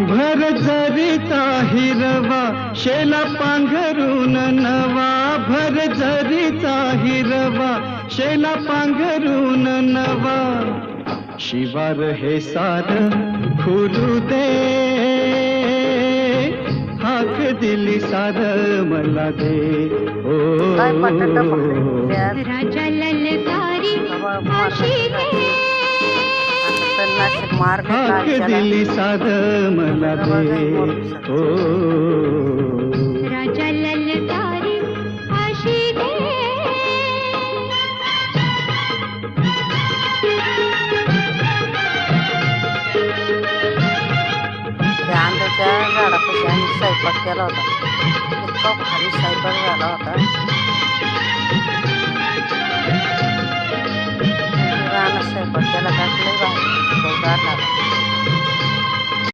भर जरीचा हिरवा शेला पांघरून नवा, भर जरीचा हिरवा शेला पांघरून नवा, शिवार हे सार खुलू दे, हाक दिली सार मला दे ओ राजा ललकारी आशी दे, हाक दिली सार मला दे ओ राजा ललकारी आशी दे. आंब्याच्या झाडापाशी आम्ही स्वयंपाक केला होता. इतका भारी स्वयंपाक झाला होता. रानात स्वयंपाक केला का लई भारी चवदार लागला.